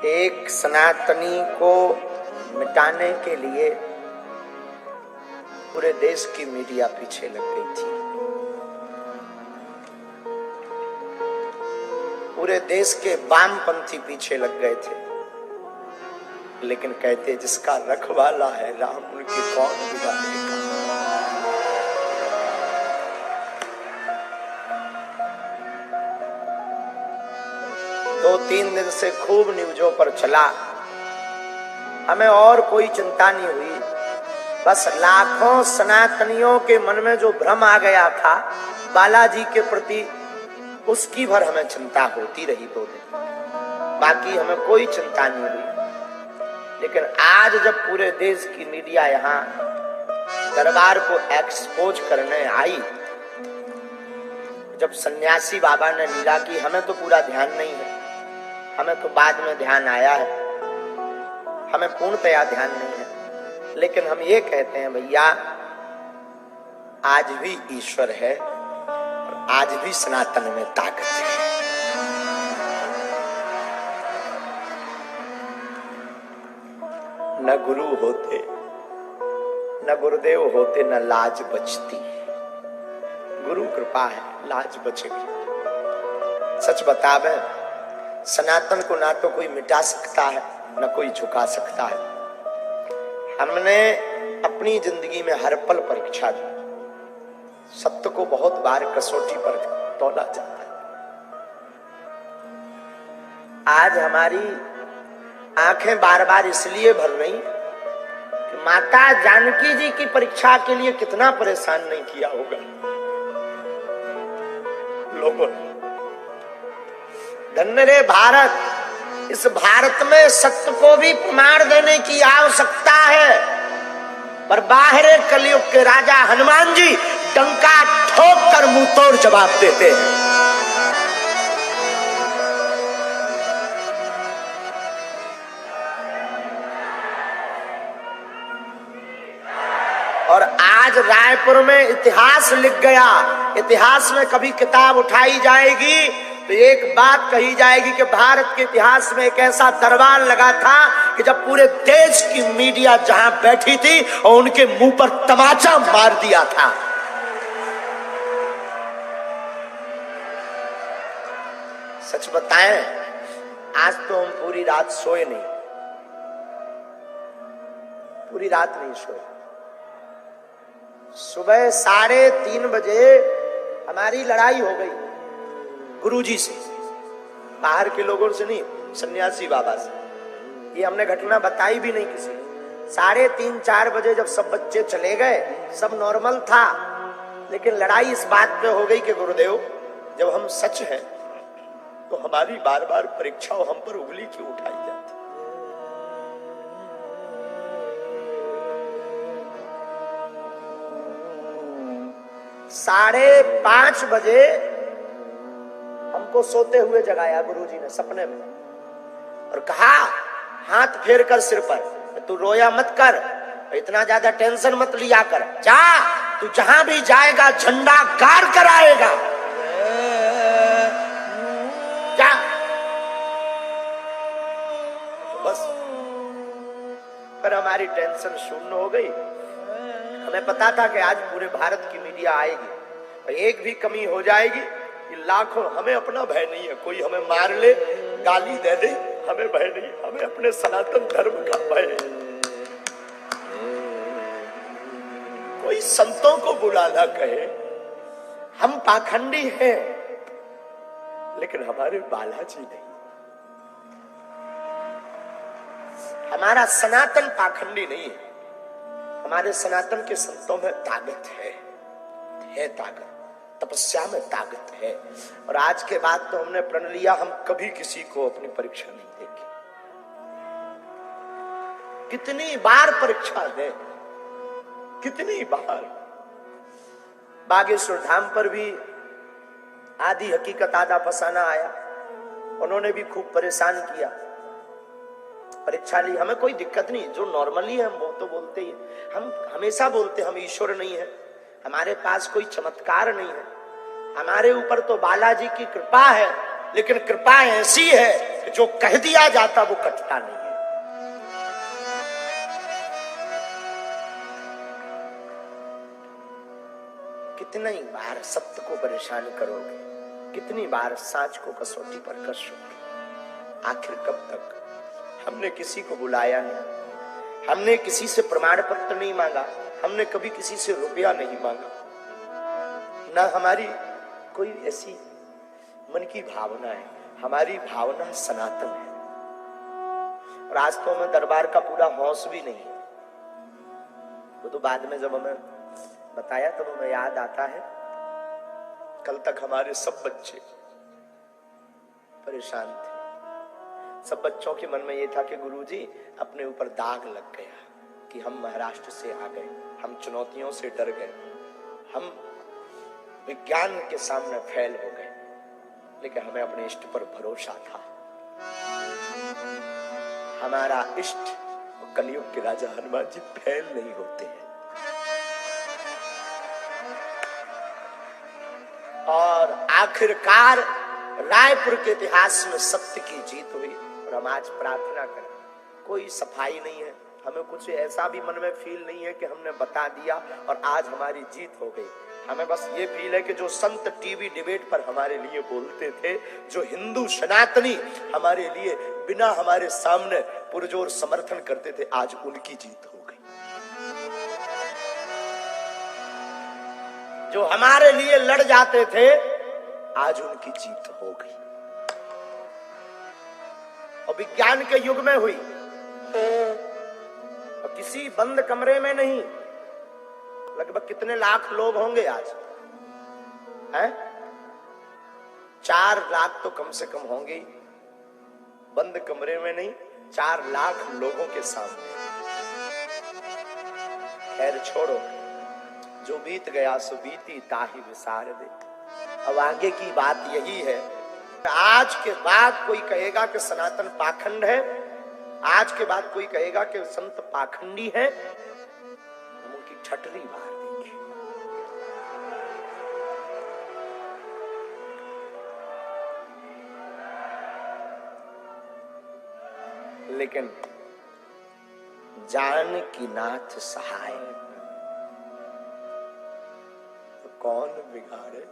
एक सनातनी को मिटाने के लिए पूरे देश की मीडिया पीछे लग गई थी। पूरे देश के वामपंथी पीछे लग गए थे, लेकिन कहते जिसका रखवाला है राम, उनकी कौन बिगाड़ेगा। दो तीन दिन से खूब न्यूज़ों पर चला, हमें और कोई चिंता नहीं हुई। बस लाखों सनातनियों के मन में जो भ्रम आ गया था बालाजी के प्रति, उसकी भर हमें चिंता होती रही 2 दिन। बाकी हमें कोई चिंता नहीं हुई। लेकिन आज जब पूरे देश की मीडिया यहाँ दरबार को एक्सपोज करने आई, जब सन्यासी बाबा ने लीला की, हमें तो पूरा ध्यान नहीं है, हमें तो बाद में ध्यान आया है, हमें पूर्णतया ध्यान नहीं है। लेकिन हम ये कहते हैं भैया, आज भी ईश्वर है और आज भी सनातन में ताकत है। न गुरु होते, न गुरुदेव होते, न लाज बचती। गुरु कृपा है, लाज बचेगी। सच बतावे, सनातन को ना तो कोई मिटा सकता है, न कोई झुका सकता है। हमने अपनी जिंदगी में हर पल परीक्षा दी। सत्य को बहुत बार कसौटी पर तौला जाता है। आज हमारी आंखें बार बार इसलिए भर रही कि माता जानकी जी की परीक्षा के लिए कितना परेशान नहीं किया होगा लोगों ने। धन्य रे भारत, इस भारत में सत्य को भी प्रमाण देने की आवश्यकता है, पर बाहरे कलयुग के राजा हनुमान जी डंका ठोक कर मुंह तोड़ जवाब देते हैं। और आज रायपुर में इतिहास लिख गया। इतिहास में कभी किताब उठाई जाएगी तो एक बात कही जाएगी कि भारत के इतिहास में एक ऐसा दरबार लगा था कि जब पूरे देश की मीडिया जहां बैठी थी और उनके मुंह पर तमाचा मार दिया था। सच बताएं, आज तो हम पूरी रात सोए नहीं, पूरी रात नहीं सोए। सुबह 3:30 बजे हमारी लड़ाई हो गई गुरुजी से, बाहर के लोगों से नहीं, सन्यासी बाबा से। ये हमने घटना बताई भी नहीं किसी। 3:30-4 बजे जब सब बच्चे चले गए, सब नॉर्मल था, लेकिन लड़ाई इस बात पे हो गई कि गुरुदेव, जब हम सच हैं तो हमारी बार बार परीक्षा हम पर उंगली क्यों उठाई जाती। 5:30 बजे हमको सोते हुए जगाया गुरुजी ने सपने में और कहा, हाथ फेर कर सिर पर, तू रोया मत कर, इतना ज्यादा टेंशन मत लिया कर, जा तू जहां भी जाएगा झंडा गाड़ कर आएगा, जा। बस पर हमारी टेंशन शून्य हो गई। हमें पता था कि आज पूरे भारत की मीडिया आएगी और एक भी कमी हो जाएगी कि लाखों, हमें अपना भय नहीं है, कोई हमें मार ले, गाली दे दे, हमें भय नहीं, हमें अपने सनातन धर्म का भय है। कोई संतों को बुलाना कहे, हम पाखंडी हैं, लेकिन हमारे बालाजी नहीं। हमारा सनातन पाखंडी नहीं है, हमारे सनातन के संतों में ताकत है ताकत, तपस्या में ताकत है। और आज के बाद तो हमने प्रण लिया, हम कभी किसी को अपनी परीक्षा नहीं देंगे। कितनी बार परीक्षा दें, कितनी बार। बागेश्वर धाम पर भी आधी हकीकत आधा फसाना आया, उन्होंने भी खूब परेशान किया, परीक्षा ली। हमें कोई दिक्कत नहीं, जो नॉर्मली है हम वो तो बोलते ही। हम हमेशा बोलते हम ईश्वर नहीं है, हमारे पास कोई चमत्कार नहीं है, हमारे ऊपर तो बालाजी की कृपा है, लेकिन कृपा ऐसी है कि जो कह दिया जाता वो कटता नहीं है। कितनी बार सत्य को परेशान करोगे, कितनी बार साच को कसौटी पर कसोगे, आखिर कब तक? हमने किसी को बुलाया नहीं, हमने किसी से प्रमाण पत्र नहीं मांगा, हमने कभी किसी से रुपया नहीं मांगा, ना हमारी कोई ऐसी मन की भावना है। हमारी भावना सनातन है। और आज तो हमें दरबार का पूरा होश भी नहीं। वो तो बाद में जब हमें बताया तब हमें याद आता है, कल तक हमारे सब बच्चे परेशान थे। सब बच्चों के मन में ये था कि गुरुजी अपने ऊपर दाग लग गया कि हम महाराष्ट्र से आ गए, हम चुनौतियों से डर गए, हम विज्ञान के सामने फेल हो गए। लेकिन हमें अपने इष्ट पर भरोसा था। हमारा इष्ट कलयुग के राजा हनुमान जी फेल नहीं होते हैं। और आखिरकार रायपुर के इतिहास में सत्य की जीत हुई। और हम आज प्रार्थना करें, कोई सफाई नहीं है, हमें कुछ ऐसा भी मन में फील नहीं है कि हमने बता दिया और आज हमारी जीत हो गई। हमें बस ये फील है कि जो संत टीवी डिबेट पर हमारे लिए बोलते थे, जो हिंदू सनातनी हमारे लिए बिना हमारे सामने पुरजोर समर्थन करते थे, आज उनकी जीत हो गई। जो हमारे लिए लड़ जाते थे, आज उनकी जीत हो गई। और विज्ञान के युग में हुई, और किसी बंद कमरे में नहीं। लगभग कितने लाख लोग होंगे आज हैं? 4 लाख तो कम से कम होंगे, बंद कमरे में नहीं, 4 लाख लोगों के सामने। खैर छोड़ो, जो बीत गया सो बीती ताही विसार दे। अब आगे की बात यही है, आज के बाद कोई कहेगा कि सनातन पाखंड है, आज के बाद कोई कहेगा कि संत पाखंडी है, हम उनकी ठटरी मार देंगे। लेकिन जानकी नाथ सहाय, तो कौन बिगाड़े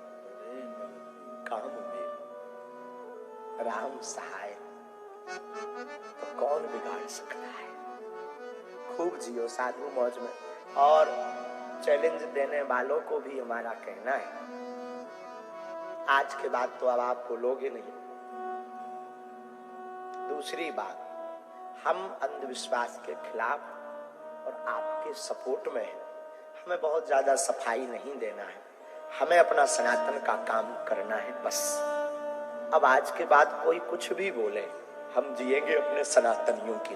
काम में, राम सहाय तो कौन बिगाड़ सकता है। खूब जियो साधु मौज में। और चैलेंज देने वालों को भी हमारा कहना है, आज के बाद तो अब आप बोलोगे नहीं। दूसरी बात, हम अंधविश्वास के खिलाफ और आपके सपोर्ट में हैं। हमें बहुत ज्यादा सफाई नहीं देना है, हमें अपना सनातन का काम करना है बस। अब आज के बाद कोई कुछ भी बोले, हम जिएंगे अपने सनातनियों की।